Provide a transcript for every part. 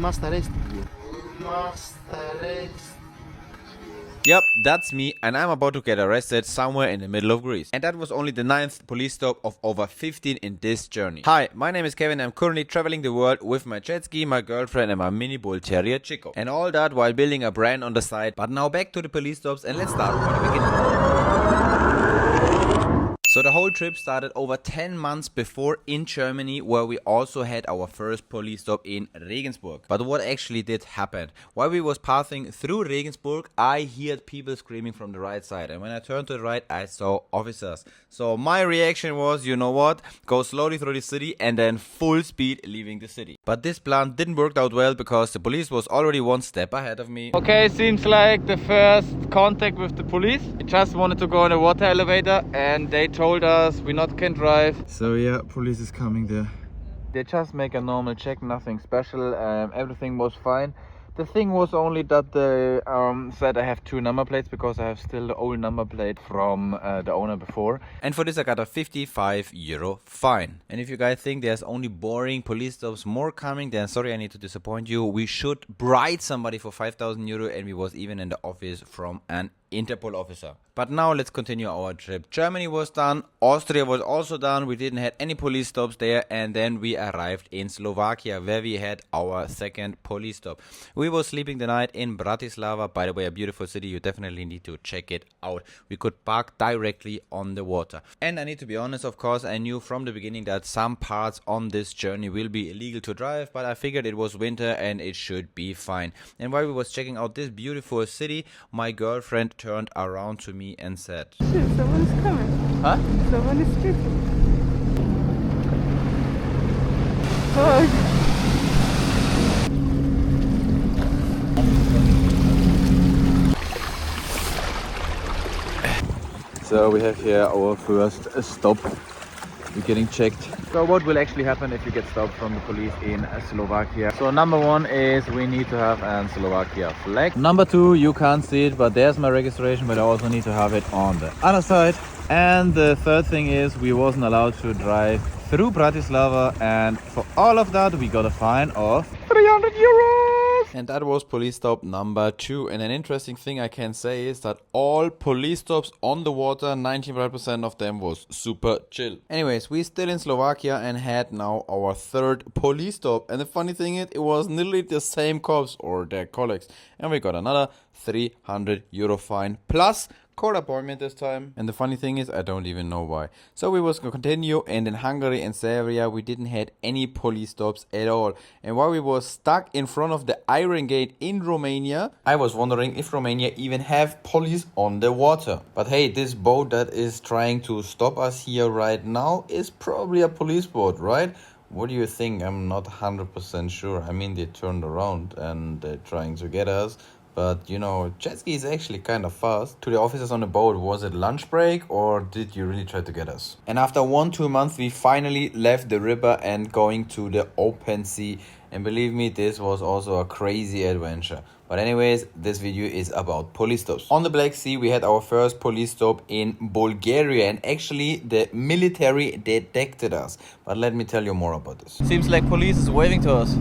must arrest you. Must arrest. Yep, that's me, and I'm about to get arrested somewhere in the middle of Greece. And that was only the 9th police stop of over 15 in this journey. Hi, my name is Kevin. I'm currently traveling the world with my jet ski, my girlfriend, and my mini bull terrier Chico. And all that while building a brand on the side. But now back to the police stops, and let's start from the beginning. So the whole trip started over 10 months before in Germany, where we also had our first police stop in Regensburg. But what actually did happen? While we was passing through Regensburg, I heard people screaming from the right side. And when I turned to the right, I saw officers. So my reaction was, you know what? Go slowly through the city and then full speed leaving the city. But this plan didn't work out well because the police was already one step ahead of me. Okay, seems like the first contact with the police. We just wanted to go on a water elevator and they told us we not can drive. So yeah, police is coming there. They just make a normal check, nothing special. Everything was fine. The thing was only that they said I have 2 number plates because I have still the old number plate from the owner before. And for this I got a 55 euro fine. And if you guys think there's only boring police stops more coming, then sorry, I need to disappoint you. We should bribe somebody for 5,000 euro, and we was even in the office from an Interpol officer. But now let's continue our trip. Germany was done, Austria was also done, we didn't have any police stops there, and then we arrived in Slovakia, where we had our second police stop. We were sleeping the night in Bratislava, by the way, a beautiful city, you definitely need to check it out. We could park directly on the water. And I need to be honest, of course, I knew from the beginning that some parts on this journey will be illegal to drive, but I figured it was winter and it should be fine. And while we was checking out this beautiful city, my girlfriend turned around to me and said, Shit, someone is coming. Huh? Someone is speaking. Fuck. So we have here our first stop. We're getting checked. So what will actually happen if you get stopped from the police in Slovakia? So number 1 is we need to have a Slovakia flag. Number 2, you can't see it, but there's my registration, but I also need to have it on the other side. And the third thing is we wasn't allowed to drive through Bratislava, and for all of that we got a fine of 300 euros. and that was police stop number 2. And an interesting thing I can say is that all police stops on the water, 95% of them was super chill. Anyways, we still in Slovakia and had now our third police stop. And the funny thing is, it was nearly the same cops or their colleagues. And we got another 300 euro fine plus court appointment this time. And the funny thing is, I don't even know why. So we was going to continue, and in Hungary and Serbia we didn't had any police stops at all. And while we was stuck in front of the Iron Gate in Romania, I was wondering if Romania even have police on the water. But hey, this boat that is trying to stop us here right now is probably a police boat, right? What do you think? I'm not 100% sure. I mean, they turned around and they're trying to get us. But, you know, jet ski is actually kind of fast. To the officers on the boat, was it lunch break or did you really try to get us? And after 1-2 months, we finally left the river and going to the open sea. And believe me, this was also a crazy adventure. But anyways, this video is about police stops. On the Black Sea, we had our first police stop in Bulgaria. And actually, the military detected us. But let me tell you more about this. Seems like police is waving to us.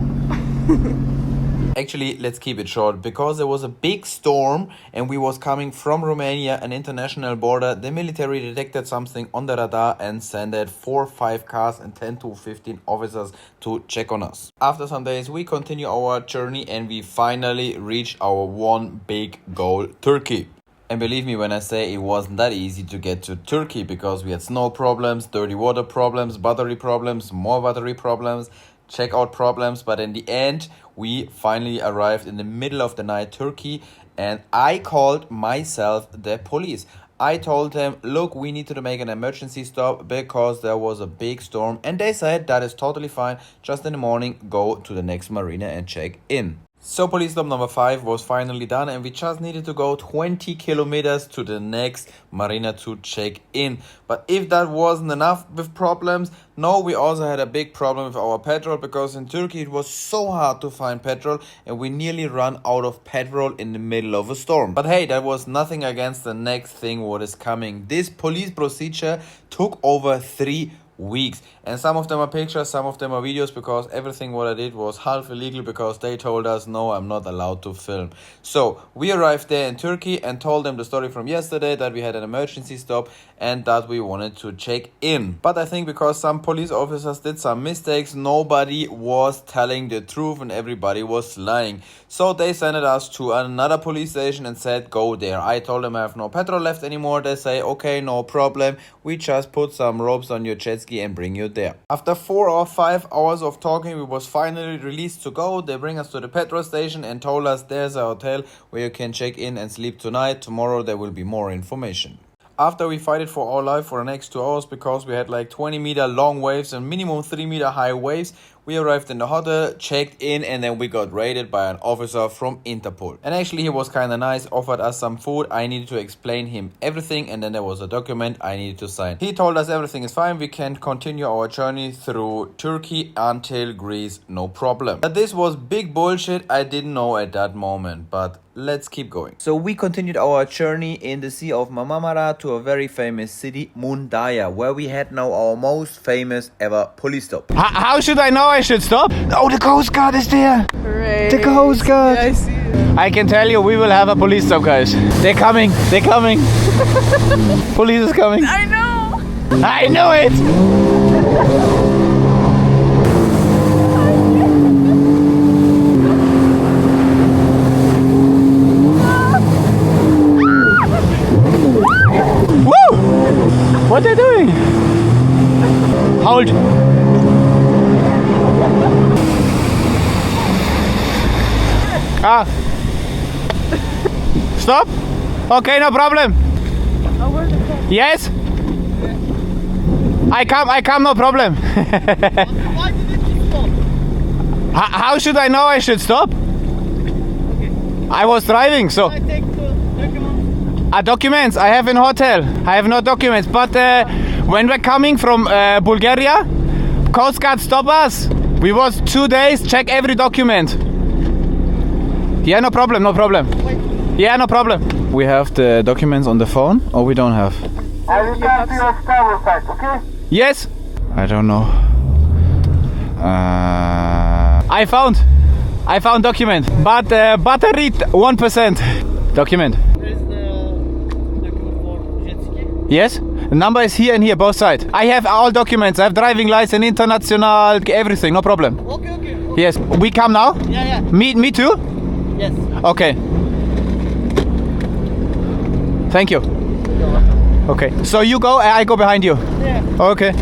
Actually, let's keep it short, because there was a big storm and we was coming from Romania, an international border. The military detected something on the radar and sent 4 or 5 cars and 10 to 15 officers to check on us. After some days, we continue our journey and we finally reached our one big goal, Turkey. And believe me when I say it wasn't that easy to get to Turkey, because we had snow problems, dirty water problems, battery problems, more battery problems, checkout problems. But in the end, we finally arrived in the middle of the night Turkey, and I called myself the police. I told them, look, we need to make an emergency stop because there was a big storm, and they said that is totally fine, just in the morning go to the next marina and check in. So police stop number 5 was finally done, and we just needed to go 20 kilometers to the next marina to check in. But if that wasn't enough with problems, no, we also had a big problem with our petrol, because in Turkey it was so hard to find petrol and we nearly ran out of petrol in the middle of a storm. But hey, that was nothing against the next thing what is coming. This police procedure took over 3 weeks. And some of them are pictures, some of them are videos, because everything what I did was half illegal because they told us, no, I'm not allowed to film. So we arrived there in Turkey and told them the story from yesterday, that we had an emergency stop and that we wanted to check in. But I think because some police officers did some mistakes, nobody was telling the truth and everybody was lying. So they sent us to another police station and said, go there. I told them I have no petrol left anymore. They say, okay, no problem. We just put some ropes on your jet ski and bring you there. After 4 or 5 hours of talking, we was finally released to go. They bring us to the petrol station and told us there's a hotel where you can check in and sleep tonight. Tomorrow there will be more information. After we fighted for our life for the next 2 hours because we had like 20-meter long waves and minimum 3-meter high waves, we arrived in the hotel, checked in, and then we got raided by an officer from Interpol. And actually he was kind of nice, offered us some food. I needed to explain him everything, and then there was a document I needed to sign. He told us everything is fine, we can continue our journey through Turkey until Greece, no problem. But this was big bullshit I didn't know at that moment, but let's keep going. So we continued our journey in the Sea of Marmara to a very famous city, Mundaya, where we had now our most famous ever police stop. How should I know I should stop? Oh, the Coast Guard is there. Great. The Coast Guard. Yeah, I see it. I can tell you, we will have a police stop, guys. They're coming. They're coming. Police is coming. I know. I know it. What are they doing? Hold. Stop. Okay, no problem. Oh, where's the car? Yes. I come, no problem. Why didn't you stop? How should I know I should stop? Okay. I was driving, so. I take the documents. Documents, I have in hotel. I have no documents, but when we're coming from Bulgaria, Coast Guard stop us. We was 2 days, check every document. Yeah, no problem, no problem. Wait. Yeah, no problem. We have the documents on the phone, or we don't have? I will come to your travel site, okay? Yes? I don't know. I found document, but battery 1%. Document. There is the document for jet ski. Yes? The number is here and here, both sides. I have all documents. I have driving license, international, everything, no problem. Okay. Yes, we come now? Yeah. Me too? Yes. Okay. Thank you. Okay, so you go, I go behind you. Yeah. Okay.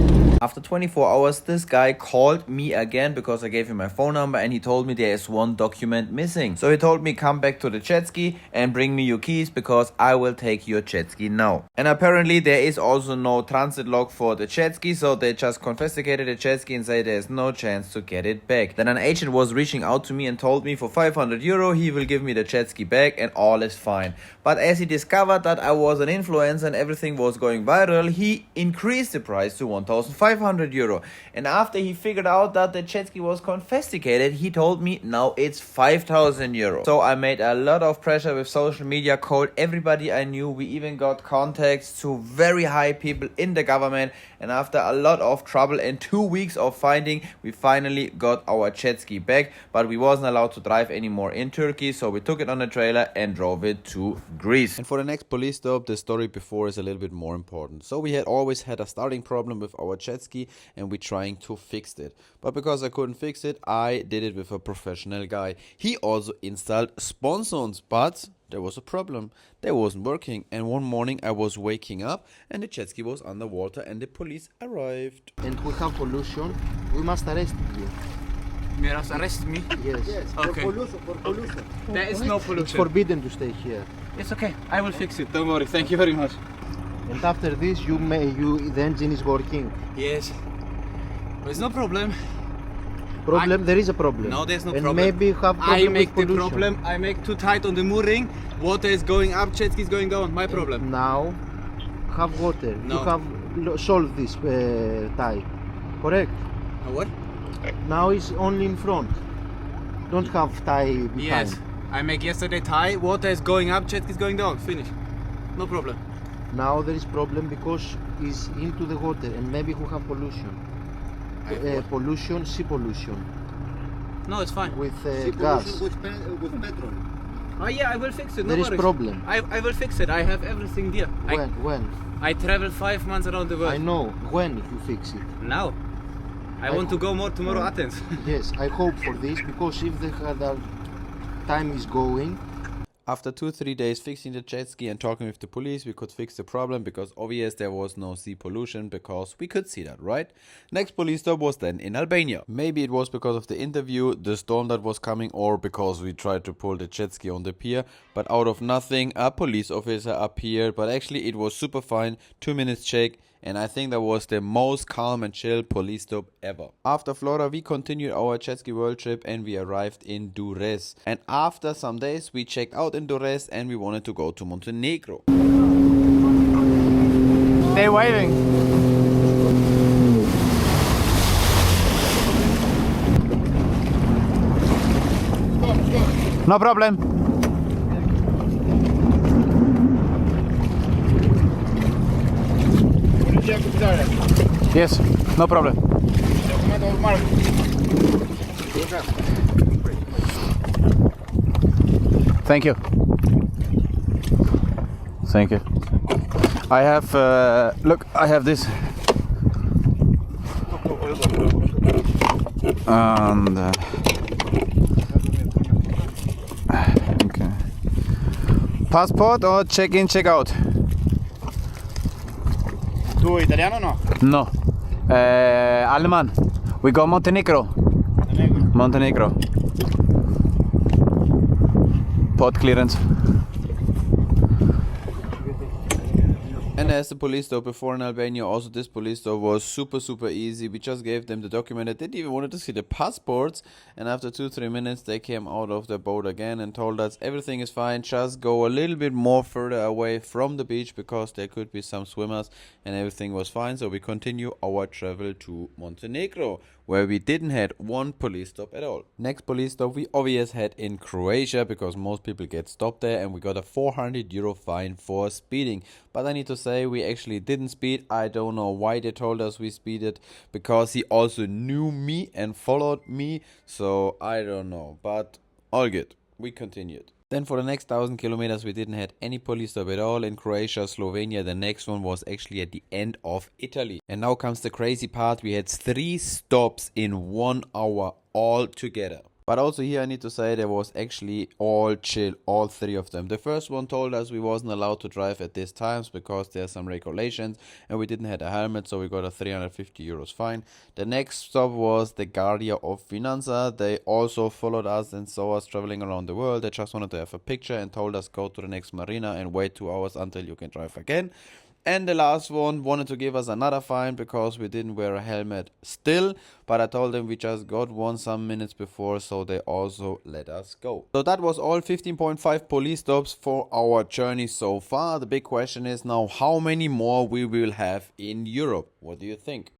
After 24 hours, this guy called me again because I gave him my phone number and he told me there is one document missing. So he told me come back to the jet ski and bring me your keys because I will take your jet ski now. And apparently there is also no transit log for the jet ski, so they just confiscated the jet ski and say there's no chance to get it back. Then an agent was reaching out to me and told me for 500 euro he will give me the jet ski back and all is fine. But as he discovered that I was an influencer and everything was going viral, he increased the price to 1,500 euro. And after he figured out that the jet ski was confiscated, he told me now it's 5,000 euro. So I made a lot of pressure with social media, called everybody I knew. We even got contacts to very high people in the government. And after a lot of trouble and 2 weeks of finding, we finally got our jet ski back. But we wasn't allowed to drive anymore in Turkey, so we took it on a trailer and drove it to Greece. And for the next police stop, the story before is a little bit more important. So we had always had a starting problem with our jet ski and we trying to fix it. But because I couldn't fix it, I did it with a professional guy. He also installed sponsons, but there was a problem. They wasn't working, and one morning I was waking up and the jet ski was underwater and the police arrived. And we have pollution. We must arrest you. You must arrest me? Yes. Okay. For pollution. There is no It's pollution. forbidden to stay here. It's okay. I will fix it. Don't worry. Thank you very much. And after this, the engine is working. Yes. There's no problem. There is a problem. No, there's no and problem. Maybe you have problem I make with the pollution. problem. I make too tight on the mooring. Water is going up. Jet ski is going down. My problem. Now, have water. No. You have solved this tie. Correct? What? Now it's only in front. Don't have tie behind. Yes. I make yesterday tie. Water is going up. Jet ski is going down. Finish. No problem. Now there is problem because it's into the water and maybe we have pollution. Pollution, sea pollution No, it's fine. with gas. With petrol. Oh yeah, I will fix it. No There is worries. problem. I will fix it. I have everything there. When? I travel 5 months around the world. I know. When you fix it? Now. I want to go more tomorrow Athens. Yes, I hope for this because if the other time is going, After 2-3 days fixing the jet ski and talking with the police, we could fix the problem because obvious there was no sea pollution because we could see that, right? Next police stop was then in Albania. Maybe it was because of the interview, the storm that was coming, or because we tried to pull the jet ski on the pier, but out of nothing a police officer appeared, but actually it was super fine, 2 minutes check, and I think that was the most calm and chill police stop ever. After Flora, we continued our jet ski world trip and we arrived in Durrës. And after some days, we checked out in Durrës and we wanted to go to Montenegro. They're waving. No problem. Yes, no problem. Thank you. Thank you. I have, look, I have this. And, okay. Passport or check in, check out? Tu italiano no? No. Alman. We go Montenegro. Montenegro. Port clearance. And as the police stop before in Albania, also this police stop was super easy. We just gave them the document. They didn't even want to see the passports. And after 2-3 minutes, they came out of the boat again and told us everything is fine. Just go a little bit more further away from the beach because there could be some swimmers and everything was fine. So we continue our travel to Montenegro, where we didn't had one police stop at all. Next police stop we obviously had in Croatia because most people get stopped there, and we got a 400 euro fine for speeding. But I need to say we actually didn't speed. I don't know why they told us we speeded, because he also knew me and followed me, so I don't know, but all good. We continued. Then for the next 1,000 kilometers we didn't had any police stop at all in Croatia, Slovenia. The next one was actually at the end of Italy. And now comes the crazy part. We had 3 stops in 1 hour all together. But also here I need to say there was actually all chill, all 3 of them. The first one told us we wasn't allowed to drive at these times because there are some regulations and we didn't have a helmet, so we got a 350 euros fine. The next stop was the Guardia of Finanza. They also followed us and saw us traveling around the world. They just wanted to have a picture and told us go to the next marina and wait 2 hours until you can drive again. And the last one wanted to give us another fine because we didn't wear a helmet still, but I told them we just got one some minutes before, so they also let us go. So that was all 15.5 police stops for our journey so far. The big question is now how many more we will have in Europe. What do you think?